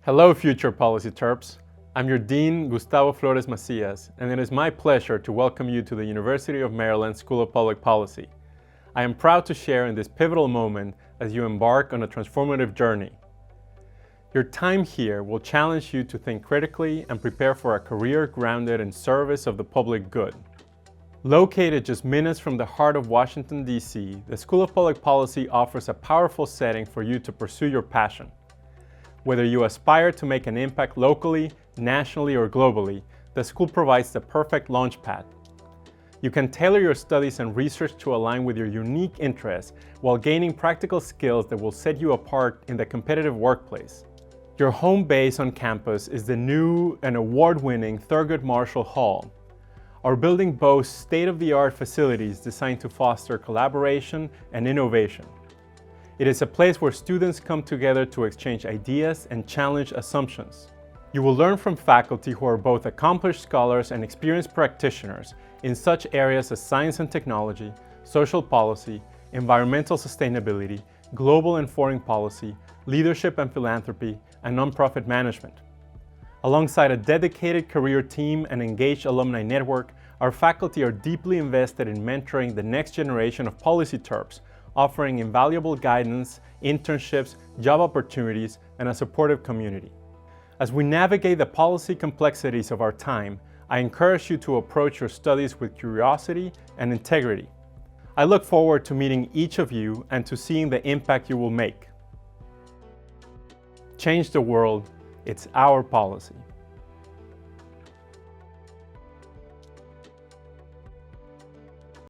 Hello, future Policy Terps. I'm your Dean, Gustavo Flores-Macías, and it is my pleasure to welcome you to the University of Maryland School of Public Policy. I am proud to share in this pivotal moment as you embark on a transformative journey. Your time here will challenge you to think critically and prepare for a career grounded in service of the public good. Located just minutes from the heart of Washington, D.C., the School of Public Policy offers a powerful setting for you to pursue your passion. Whether you aspire to make an impact locally, nationally, or globally, the school provides the perfect launchpad. You can tailor your studies and research to align with your unique interests while gaining practical skills that will set you apart in the competitive workplace. Your home base on campus is the new and award-winning Thurgood Marshall Hall. Our building boasts state-of-the-art facilities designed to foster collaboration and innovation. It is a place where students come together to exchange ideas and challenge assumptions. You will learn from faculty who are both accomplished scholars and experienced practitioners in such areas as science and technology, social policy, environmental sustainability, global and foreign policy, leadership and philanthropy, and nonprofit management. Alongside a dedicated career team and engaged alumni network, our faculty are deeply invested in mentoring the next generation of Policy Terps, offering invaluable guidance, internships, job opportunities, and a supportive community. As we navigate the policy complexities of our time, I encourage you to approach your studies with curiosity and integrity. I look forward to meeting each of you and to seeing the impact you will make. Change the world, it's our policy.